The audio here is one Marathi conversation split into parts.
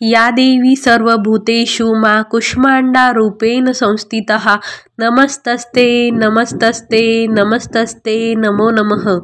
या देवी सर्वभूतेषु मा कुष्मांडा रूपेण संस्थितः नमस्तस्ते नमस्तस्ते नमस्तस्ते नमो नमः।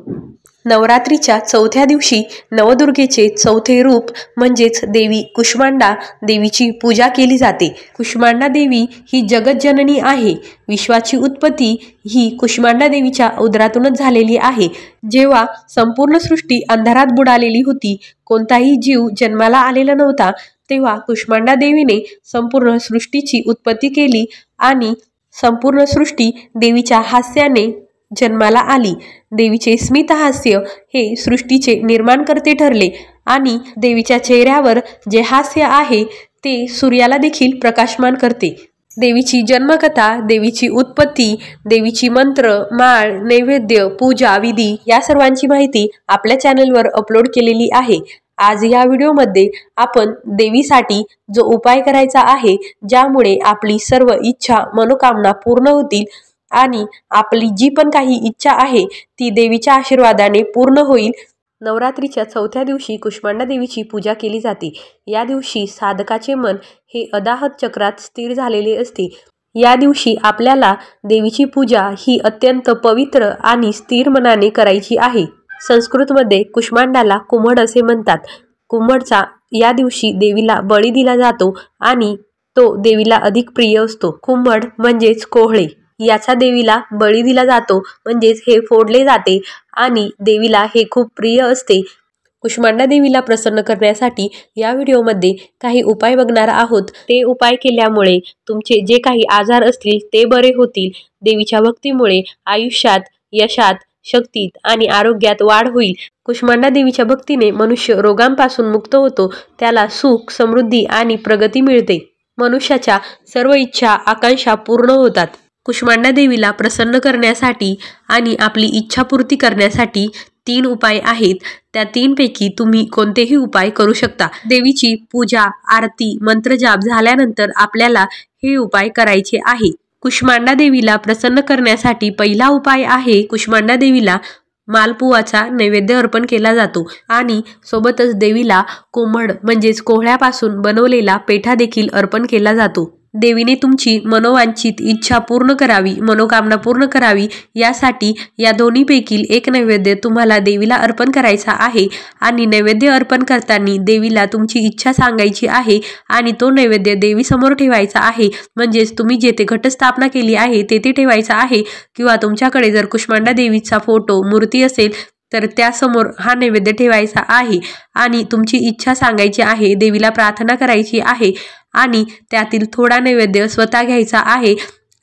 नवरात्रीच्या चौथ्या दिवशी नवदुर्गेचे चौथे रूप म्हणजेच देवी कुष्मांडा देवीची पूजा केली जाते। कुष्मांडा देवी ही जगज्जननी आहे। विश्वाची उत्पत्ती ही कुष्मांडा देवीच्या उदरातूनच झालेली आहे। जेव्हा संपूर्ण सृष्टी अंधारात बुडालेली होती, कोणताही जीव जन्माला आलेला नव्हता, तेव्हा कुष्मांडा देवीने संपूर्ण सृष्टीची उत्पत्ती केली आणि संपूर्ण सृष्टी देवीच्या हास्याने जन्माला आली। देवीचे स्मितहास्य हे सृष्टीचे निर्माणकर्ते ठरले आणि देवीच्या चेहऱ्यावर जे हास्य आहे ते सूर्याला देखील प्रकाशमान करते। देवीची जन्मकथा, देवीची उत्पत्ती, देवीची मंत्र, माळ, नैवेद्य, पूजा विधी या सर्वांची माहिती आपल्या चॅनलवर अपलोड केलेली आहे। आज या व्हिडिओमध्ये आपण देवीसाठी जो उपाय करायचा आहे, ज्यामुळे आपली सर्व इच्छा मनोकामना पूर्ण होतील आणि आपली जी पण काही इच्छा आहे ती देवीच्या आशीर्वादाने पूर्ण होईल। नवरात्रीच्या चौथ्या दिवशी कुष्मांडा देवीची पूजा केली जाते। या दिवशी साधकाचे मन हे अदाहत चक्रात स्थिर झालेले असते। या दिवशी आपल्याला देवीची पूजा ही अत्यंत पवित्र आणि स्थिर मनाने करायची आहे। संस्कृतमध्ये कुष्मांडाला कुम्हड असे म्हणतात। कुम्हडचा या दिवशी देवीला बळी दिला जातो आणि तो देवीला अधिक प्रिय असतो। कुम्हड म्हणजेच कोहळे, याचा देवीला बळी दिला जातो, म्हणजेच हे फोडले जाते आणि देवीला हे खूप प्रिय असते। कुष्मांडा देवीला प्रसन्न करण्यासाठी या व्हिडिओमध्ये काही उपाय बघणार आहोत। ते उपाय केल्यामुळे तुमचे जे काही आजार असतील ते बरे होतील। देवीच्या भक्तीमुळे आयुष्यात, यशात, शक्तीत आणि आरोग्यात वाढ होईल। कुष्मांडा देवीच्या भक्तीने मनुष्य रोगांपासून मुक्त होतो, त्याला सुख, समृद्धी आणि प्रगती मिळते। मनुष्याच्या सर्व इच्छा, आकांक्षा पूर्ण होतात। कुष्मांडा देवीला प्रसन्न करण्यासाठी आणि आपली इच्छापूर्ती करण्यासाठी 3 उपाय आहेत। त्या 3 पैकी तुम्ही कोणतेही उपाय करू शकता। देवीची पूजा, आरती, मंत्रजाप झाल्यानंतर आपल्याला हे उपाय करायचे आहे। कुष्मांडा देवीला प्रसन्न करण्यासाठी पहिला उपाय आहे, कुष्मांडा देवीला मालपुआचा नैवेद्य अर्पण केला जातो आणि सोबतच देवीला कुम्हड म्हणजेच कोहळ्यापासून बनवलेला पेठा देखील अर्पण केला जातो। देवीने तुमची मनोवांछित इच्छा पूर्ण करावी, मनोकामना पूर्ण करावी, यासाठी या दोन्हीपैकी एक नैवेद्य तुम्हाला देवीला अर्पण करायचा आहे आणि नैवेद्य अर्पण करताना देवीला तुमची इच्छा सांगायची आहे आणि तो नैवेद्य देवीसमोर ठेवायचा आहे। म्हणजेच तुम्ही जेथे घटस्थापना केली आहे तेथे ठेवायचा आहे किंवा तुमच्याकडे जर कुष्मांडा देवीचा फोटो, मूर्ती असेल तर त्यासमोर हा नैवेद्य ठेवायचा आहे आणि तुमची इच्छा सांगायची आहे, देवीला प्रार्थना करायची आहे आणि त्यातील थोडा नैवेद्य स्वतः घ्यायचा आहे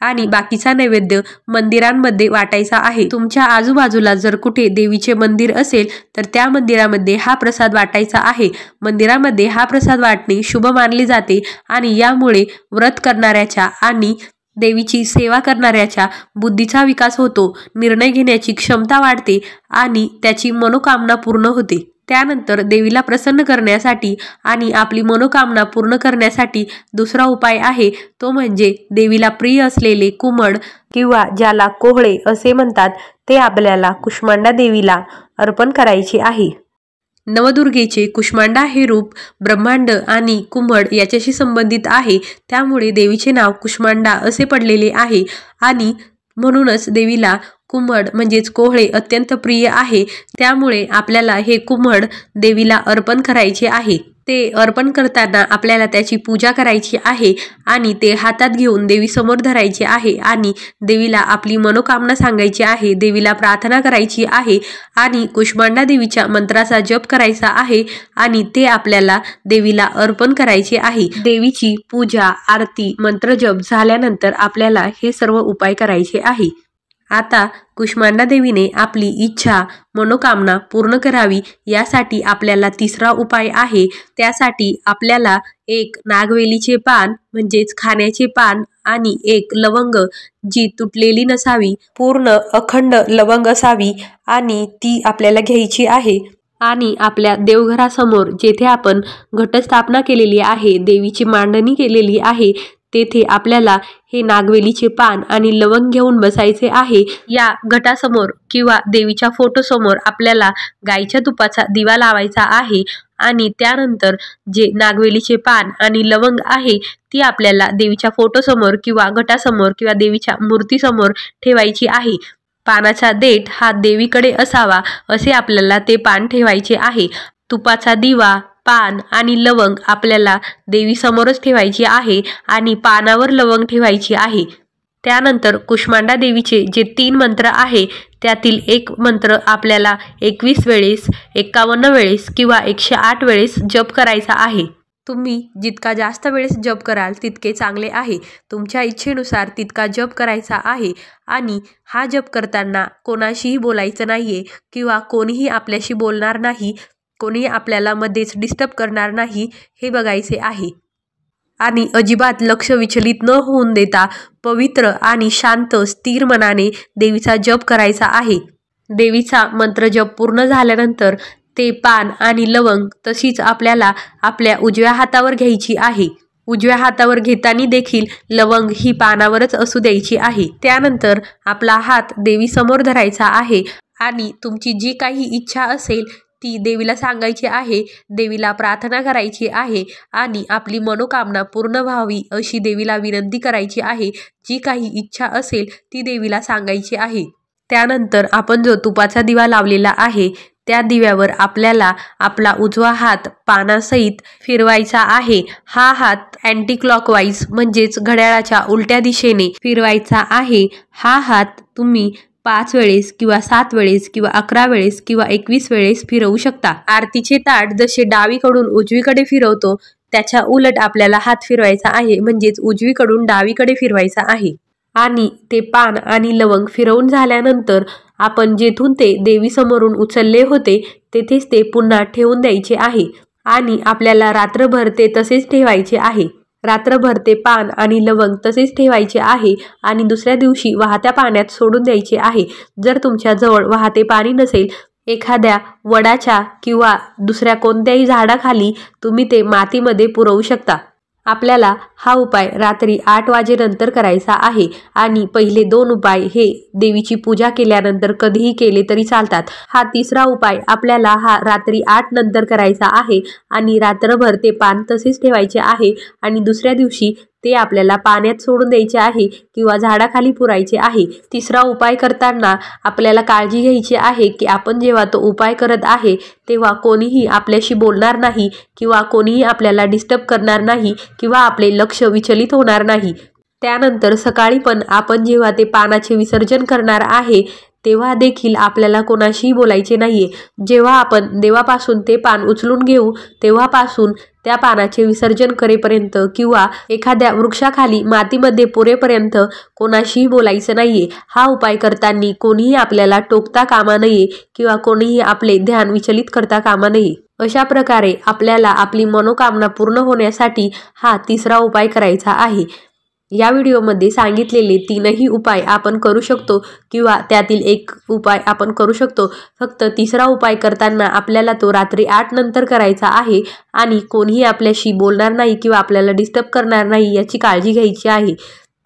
आणि बाकीचा नैवेद्य मंदिरांमध्ये वाटायचा आहे। तुमच्या आजूबाजूला जर कुठे देवीचे मंदिर असेल तर त्या मंदिरामध्ये हा प्रसाद वाटायचा आहे। मंदिरामध्ये हा प्रसाद वाटणे शुभ मानले जाते आणि यामुळे व्रत करणाऱ्याच्या आणि देवीची सेवा करणाऱ्याच्या बुद्धीचा विकास होतो, निर्णय घेण्याची क्षमता वाढते आणि त्याची मनोकामना पूर्ण होते। त्यानंतर देवीला प्रसन्न करण्यासाठी आणि आपली मनोकामना पूर्ण करण्यासाठी दुसरा उपाय आहे, तो म्हणजे देवीला प्रिय असलेले कुम्हड किंवा ज्याला कोहळे असे म्हणतात ते आपल्याला कुष्मांडा देवीला अर्पण करायचे आहे। नवदुर्गेचे कुष्मांडा हे रूप ब्रह्मांड आणि कुम्हड याच्याशी संबंधित आहे, त्यामुळे देवीचे नाव कुष्मांडा असे पडलेले आहे आणि म्हणूनच देवीला कुम्हड म्हणजेच कोहळे अत्यंत प्रिय आहे। त्यामुळे आपल्याला हे कुम्हड देवीला अर्पण करायचे आहे। ते अर्पण करताना आपल्याला त्याची पूजा करायची आहे आणि ते हातात घेऊन देवीसमोर धरायचे आहे आणि देवीला आपली मनोकामना सांगायची आहे, देवीला प्रार्थना करायची आहे आणि कुष्मांडा देवीच्या मंत्राचा जप करायचा आहे आणि ते आपल्याला देवीला अर्पण करायचे आहे। देवीची पूजा, आरती, मंत्रजप झाल्यानंतर आपल्याला हे सर्व उपाय करायचे आहे। आता कुष्मांडा देवीने आपली इच्छा, मनोकामना पूर्ण करावी यासाठी आपल्याला तिसरा उपाय आहे। त्यासाठी आपल्याला एक नागवेलीचे पान म्हणजेच खाण्याचे पान आणि एक लवंग जी तुटलेली नसावी, पूर्ण अखंड लवंग असावी आणि ती आपल्याला घ्यायची आहे आणि आपल्या देवघरासमोर जेथे आपण घटस्थापना केलेली आहे, देवीची मांडणी केलेली आहे, तेथे आपल्याला हे नागवेलीचे पान आणि लवंग घेऊन बसायचे आहे। या घटासमोर किंवा देवीच्या फोटो समोर आपल्याला गाईच्या तुपाचा दिवा लावायचा आहे आणि त्यानंतर जे नागवेलीचे पान आणि लवंग आहे ती आपल्याला देवीच्या फोटोसमोर किंवा घटासमोर किंवा देवीच्या मूर्तीसमोर ठेवायची आहे। पानाचा देठ हा देवीकडे असावा असे आपल्याला ते पान ठेवायचे आहे। तुपाचा दिवा, पान आणि लवंग आपल्याला देवीसमोरच ठेवायची आहे आणि पानावर लवंग ठेवायची आहे। त्यानंतर कुष्मांडा देवीचे जे 3 मंत्र आहे त्यातील एक मंत्र आपल्याला 21 वेळेस, 51 वेळेस किंवा 108 वेळेस जप करायचा आहे। तुम्ही जितका जास्त वेळेस जप कराल तितके चांगले आहे। तुमच्या इच्छेनुसार तितका जप करायचा आहे आणि हा जप करताना कोणाशीही बोलायचं नाहीये किंवा कोणीही आपल्याशी बोलणार नाही, कोणीही आपल्याला मध्येच डिस्टर्ब करणार नाही हे बघायचे आहे। आणि अजिबात लक्ष विचलित न होऊन देता पवित्र आणि शांत स्थिर मनाने देवीचा जप करायचा आहे। देवीचा मंत्र जप पूर्ण झाल्यानंतर ते पान आणि लवंग तशीच आपल्याला आपल्या उजव्या हातावर घ्यायची आहे। उजव्या हातावर घेताना देखील लवंग ही पानावरच असू द्यायची आहे। त्यानंतर आपला हात देवीसमोर धरायचा आहे आणि तुमची जी काही इच्छा असेल ती देवीला सांगायची आहे, देवीला प्रार्थना करायची आहे आणि आपली मनोकामना पूर्ण व्हावी अशी देवीला विनंती करायची आहे। जी काही इच्छा असेल ती देवीला सांगायची आहे। त्यानंतर आपण जो तुपाचा दिवा लावलेला आहे त्या दिव्यावर आपल्याला आपला उजवा हात पानासहित फिरवायचा आहे। हा हात अँटी क्लॉकवाईज म्हणजेच घड्याळाच्या उलट्या दिशेने फिरवायचा आहे। हा हात तुम्ही 5 वेळेस किंवा 7 वेळेस किंवा 11 वेळेस किंवा 21 वेळेस फिरवू शकता। आरतीचे ताट जसे डावीकडून उजवीकडे फिरवतो त्याच्या उलट आपल्याला हात फिरवायचा आहे, म्हणजेच उजवीकडून डावीकडे फिरवायचा आहे। आणि ते पान आणि लवंग फिरवून झाल्यानंतर आपण जेथून ते देवीसमोरून उचलले होते तेथेच ते पुन्हा ठेवून द्यायचे आहे आणि आपल्याला रात्रभर ते तसेच ठेवायचे आहे। रात्रभर ते पान आणि लवंग तसेच ठेवायचे आहे आणि दुसऱ्या दिवशी वाहत्या पाण्यात सोडून द्यायचे आहे। जर तुमच्या जवळ वाहते पाणी नसेल, एखाद्या वडाच्या किंवा दुसऱ्या कोणत्याही झाडाखाली तुम्ही ते मातीमध्ये पुरवू शकता। आपल्याला हा उपाय रात्री 8 वाजेनंतर करायचा आहे आणि पहिले 2 उपाय हे देवीची पूजा केल्यानंतर कधीही केले तरी चालतात। हा तिसरा उपाय आपल्याला हा रात्री 8 नंतर करायचा आहे आणि रात्रभर ते पान तसेच ठेवायचे आहे आणि दुसऱ्या दिवशी ते आपल्याला पाण्यात सोडून द्यायचे आहे किंवा झाडाखाली पुरायचे आहे। तिसरा उपाय करताना आपल्याला काळजी घ्यायची आहे की आपण जेव्हा तो उपाय करत आहे तेव्हा कोणीही आपल्याशी बोलणार नाही किंवा कोणीही आपल्याला डिस्टर्ब करणार नाही किंवा आपले लक्ष विचलित होणार नाही। त्यानंतर सकाळी पण आपण जेव्हा ते पानाचे विसर्जन करणार आहे तेव्हा देखील आपल्याला कोणाशीही बोलायचे नाहीये। जेव्हा आपण देवापासून ते पान उचलून घेऊ तेव्हापासून त्या पानाचे विसर्जन करेपर्यंत किंवा एखाद्या वृक्षाखाली मातीमध्ये पुरेपर्यंत कोणाशीही बोलायचं नाहीये। हा उपाय करताना कोणीही आपल्याला टोकता कामा नये किंवा कोणीही आपले ध्यान विचलित करता कामा नये। अशा प्रकारे आपल्याला आपली मनोकामना पूर्ण होण्यासाठी हा तिसरा उपाय करायचा आहे। या व्हिडिओमध्ये सांगितलेले 3ही उपाय आपण करू शकतो किंवा त्यातील एक उपाय आपण करू शकतो। फक्त तिसरा उपाय करताना आपल्याला तो रात्री 8 नंतर करायचा आहे आणि कोणीही आपल्याशी बोलणार नाही किंवा आपल्याला डिस्टर्ब करणार नाही याची काळजी घ्यायची आहे।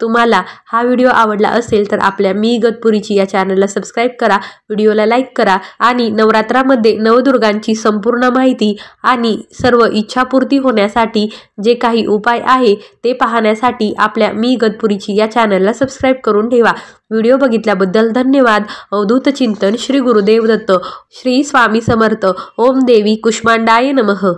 तुम्हाला हा व्हिडिओ आवडला असेल तर आपल्या मी इगतपुरीची या चॅनलला सबस्क्राईब करा, व्हिडिओला लाईक करा आणि नवरात्रामध्ये नवदुर्गांची संपूर्ण माहिती आणि सर्व इच्छापूर्ती होण्यासाठी जे काही उपाय आहे ते पाहण्यासाठी आपल्या मी इगतपुरीची या चॅनलला सबस्क्राईब करून ठेवा। व्हिडिओ बघितल्याबद्दल धन्यवाद। अवधूत चिंतन श्री गुरुदेव दत्त, श्री स्वामी समर्थ। ओम देवी कुष्मांडाय नमः।